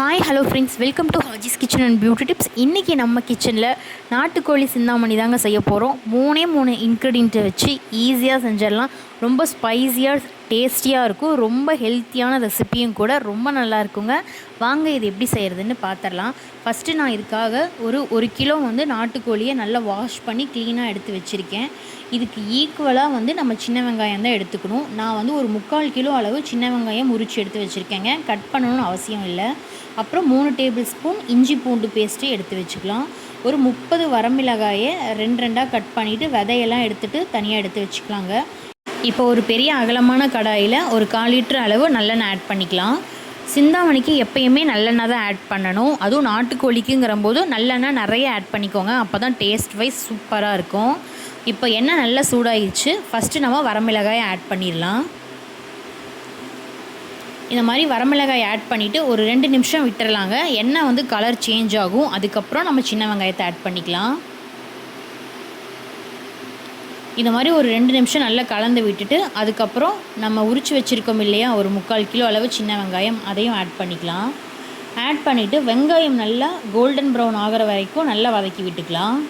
Hi hello friends, welcome to Haji's kitchen and beauty tips. இன்றைக்கி நம்ம கிச்சனில் நாட்டுக்கோழி சிந்தாமணி தாங்க செய்ய போகிறோம். மூணு இன்க்ரீடியண்ட்டை வச்சு ஈஸியாக செஞ்சிடலாம். ரொம்ப ஸ்பைஸியாக டேஸ்டியாக இருக்கும். ரொம்ப ஹெல்த்தியான ரெசிப்பியும் கூட, ரொம்ப நல்லா இருக்குங்க. வாங்க இது எப்படி செய்கிறதுன்னு பார்த்துடலாம். ஃபஸ்ட்டு நான் இதுக்காக ஒரு கிலோ நாட்டுக்கோழியை நல்லா வாஷ் பண்ணி க்ளீனாக எடுத்து வச்சுருக்கேன். இதுக்கு ஈக்குவலாக நம்ம சின்ன வெங்காயம் தான் எடுத்துக்கணும். நான் ஒரு 3/4 கிலோ அளவு சின்ன வெங்காயம் உரித்து எடுத்து வச்சுருக்கேங்க. கட் பண்ணணும்னு அவசியம் இல்லை. அப்புறம் 3 டேபிள் ஸ்பூன் இஞ்சி பூண்டு பேஸ்ட்டு எடுத்து வச்சுக்கலாம். ஒரு 30 வரமிளகாயை 2 கட் பண்ணிவிட்டு விதையெல்லாம் எடுத்துகிட்டு தனியாக எடுத்து வச்சுக்கலாங்க. இப்போ ஒரு பெரிய அகலமான கடாயில் ஒரு 1/4 லிட்டர் அளவு நல்லெண்ணெய் ஆட் பண்ணிக்கலாம். சிந்தாமணிக்கு எப்பயுமே நல்லெண்ணெய் தான் ஆட் பண்ணணும். அதுவும் நாட்டுக்கோழிக்குங்கிற போது நல்லெண்ணெய் நிறைய ஆட் பண்ணிக்கோங்க. அப்போ தான் டேஸ்ட் வைஸ் சூப்பராக இருக்கும். இப்போ எண்ணெய் நல்லா சூடாகிடுச்சு. ஃபஸ்ட்டு நம்ம வரமிளகாயை ஆட் பண்ணிடலாம். இந்த மாதிரி வரமிளகாய் ஆட் பண்ணிவிட்டு ஒரு 2 நிமிஷம் விட்டுறலாங்க. எண்ணெய் கலர் சேஞ்ச் ஆகும். அதுக்கப்புறம் நம்ம சின்ன வெங்காயத்தை ஆட் பண்ணிக்கலாம். இந்த மாதிரி ஒரு 2 நிமிஷம் நல்லா கலந்து விட்டுட்டு அதுக்கப்புறம் நம்ம உரித்து வச்சுருக்கோம் இல்லையா, ஒரு 3/4 கிலோ அளவு சின்ன வெங்காயம், அதையும் ஆட் பண்ணிக்கலாம். ஆட் பண்ணிவிட்டு வெங்காயம் நல்லா கோல்டன் ப்ரௌன் ஆகிற வரைக்கும் நல்லா வதக்கி விட்டுக்கலாம்.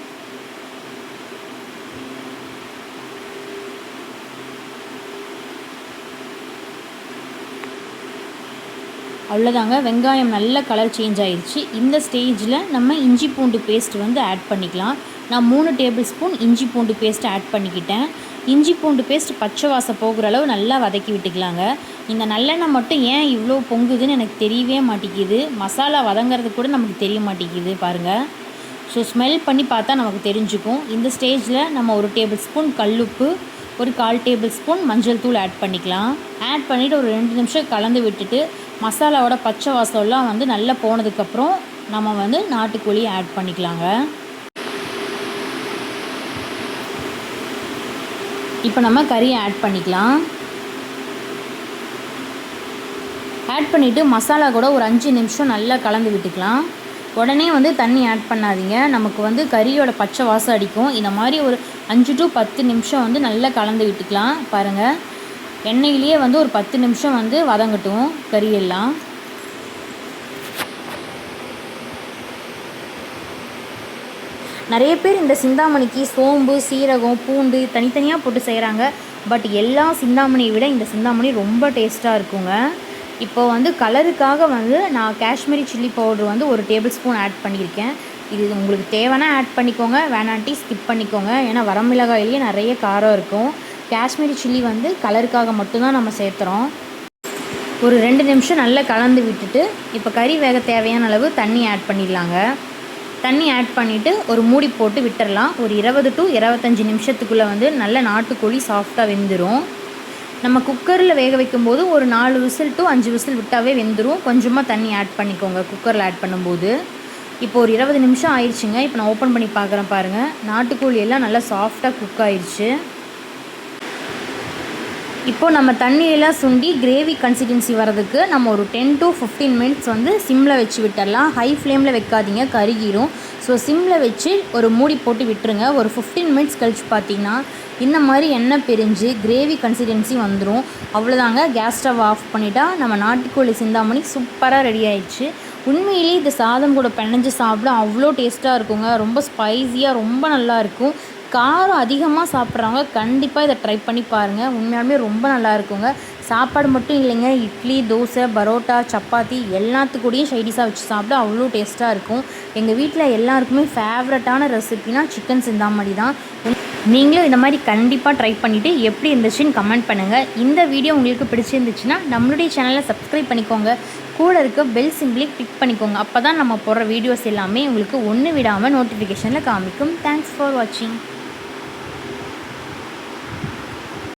அவ்வளோதாங்க, வெங்காயம் நல்ல கலர் சேஞ்ச் ஆகிடுச்சு. இந்த ஸ்டேஜில் நம்ம இஞ்சி பூண்டு பேஸ்ட் ஆட் பண்ணிக்கலாம். நான் 3 டேபிள் ஸ்பூன் இஞ்சி பூண்டு பேஸ்ட் ஆட் பண்ணிக்கிட்டேன். இஞ்சி பூண்டு பேஸ்ட் பச்சை வாசம் போகிற அளவு நல்லா வதக்கி விட்டுக்கலாங்க. இந்த நல்லெண்ணெய் மட்டும் ஏன் இவ்வளோ பொங்குதுன்னு எனக்கு தெரியவே மாட்டேங்குது. மசாலா வதங்கிறது கூட நமக்கு தெரிய மாட்டேங்குது பாருங்கள். ஸோ ஸ்மெல் பண்ணி பார்த்தா நமக்கு தெரிஞ்சுக்கும். இந்த ஸ்டேஜில் நம்ம 1 டேபிள் ஸ்பூன் கல்லுப்பு, ஒரு 1/4 டேபிள் ஸ்பூன் மஞ்சள் தூள் ஆட் பண்ணிக்கலாம். ஆட் பண்ணிவிட்டு ஒரு 2 நிமிஷம் கலந்து விட்டுட்டு மசாலாவோட பச்சை வாசம்லாம் நல்லா போனதுக்கப்புறம் நம்ம நாட்டுக்கோழி ஆட் பண்ணிக்கலாங்க. இப்போ நம்ம கறியை ஆட் பண்ணிக்கலாம். ஆட் பண்ணிவிட்டு மசாலா கூட ஒரு 5 நிமிஷம் நல்லா கலந்து விட்டுக்கலாம். உடனே தண்ணி ஆட் பண்ணாதீங்க. நமக்கு கறியோட பச்சை வாசம் அடிக்கும். இந்த மாதிரி ஒரு 5 to 10 நிமிஷம் நல்லா கலந்து விட்டுக்கலாம். பாருங்கள், எண்ணெயிலேயே ஒரு 10 நிமிஷம் வதங்கட்டும் கறியெல்லாம். நிறைய பேர் இந்த சிந்தாமணிக்கு சோம்பு, சீரகம், பூண்டு தனித்தனியாக போட்டு செய்கிறாங்க. பட் எல்லா சிந்தாமணியை விட இந்த சிந்தாமணி ரொம்ப டேஸ்ட்டாக இருக்குங்க. இப்போ கலருக்காக நான் Kashmiri chilli powder 1 table spoon add பண்ணியிருக்கேன். இது உங்களுக்கு தேவைன்னா ஆட் பண்ணிக்கோங்க, வேணாட்டி ஸ்கிப் பண்ணிக்கோங்க. ஏன்னா வரமிளகாயிலேயே நிறைய காரம் இருக்கும். காஷ்மீரி சில்லி கலருக்காக மட்டும்தான் நம்ம சேர்த்துறோம். ஒரு 2 நிமிஷம் நல்லா கலந்து விட்டுட்டு இப்போ கறி வேக தேவையான அளவு தண்ணி ஆட் பண்ணிடலாங்க. தண்ணி ஆட் பண்ணிவிட்டு ஒரு மூடி போட்டு விட்டுடலாம். ஒரு 20 to 25 நிமிஷத்துக்குள்ளே நல்ல நாட்டுக்கோழி சாஃப்டாக வெந்துடும். நம்ம குக்கரில் வேக வைக்கும்போது ஒரு 4 விசில் to 5 விசில் விட்டாவே வெந்துடும். கொஞ்சமாக தண்ணி ஆட் பண்ணிக்கோங்க குக்கரில் ஆட் பண்ணும்போது. இப்போ ஒரு 20 நிமிஷம் ஆயிடுச்சுங்க. இப்போ நான் ஓப்பன் பண்ணி பார்க்குறேன் பாருங்கள். நாட்டுக்கோழி எல்லாம் நல்லா சாஃப்டாக குக் ஆயிடுச்சு. இப்போது நம்ம தண்ணியெல்லாம் சுண்டி கிரேவி கன்சிஸ்டன்சி வரதுக்கு நம்ம ஒரு 10 to 15 மினிட்ஸ் சிம்மில் வச்சு விட்டுடலாம். ஹை ஃப்ளேமில் வைக்காதீங்க, கருகிரும். ஸோ சிம்மில் வச்சு ஒரு மூடி போட்டு விட்டுருங்க. ஒரு 15 மினிட்ஸ் கழிச்சு பார்த்திங்கன்னா இந்த மாதிரி எண்ணெய் பிரிஞ்சு கிரேவி கன்சிஸ்டன்சி வந்துடும். அவ்வளோதாங்க, கேஸ் ஸ்டவ் ஆஃப் பண்ணிட்டா நம்ம நாட்டுக்கோழி சிந்தாமணி சூப்பராக ரெடி ஆயிடுச்சு. உண்மையிலேயே இது சாதம் கூட பிணைஞ்சு சாப்பிட அவ்வளோ டேஸ்ட்டாக இருக்குங்க. ரொம்ப ஸ்பைஸியாக ரொம்ப நல்லாயிருக்கும். காரம் அதிகமாக சாப்பிட்றவங்க கண்டிப்பாக இதை ட்ரை பண்ணி பாருங்கள். உண்மையாலுமே ரொம்ப நல்லா இருக்குங்க. சாப்பாடு மட்டும் இல்லைங்க, இட்லி, தோசை, பரோட்டா, சப்பாத்தி எல்லாத்துக்கூடையும் சைடிஷாக வச்சு சாப்பிட அவ்வளோ டேஸ்ட்டாக இருக்கும். எங்கள் வீட்டில் எல்லாருக்குமே ஃபேவரட்டான ரெசிபினா சிக்கன் சிந்தாமணி தான். நீங்களும் இந்த மாதிரி கண்டிப்பாக ட்ரை பண்ணிவிட்டு எப்படி இருந்துச்சுன்னு கமெண்ட் பண்ணுங்கள். இந்த வீடியோ உங்களுக்கு பிடிச்சிருந்துச்சுன்னா நம்மளுடைய சேனலை சப்ஸ்கிரைப் பண்ணிக்கோங்க. கூட இருக்க பெல் சிம்பிளையும் கிளிக் பண்ணிக்கோங்க. அப்போ தான் நம்ம போடுற வீடியோஸ் எல்லாமே உங்களுக்கு ஒன்று விடாமல் நோட்டிஃபிகேஷனில் காமிக்கும். தேங்க்ஸ் ஃபார் வாட்சிங்.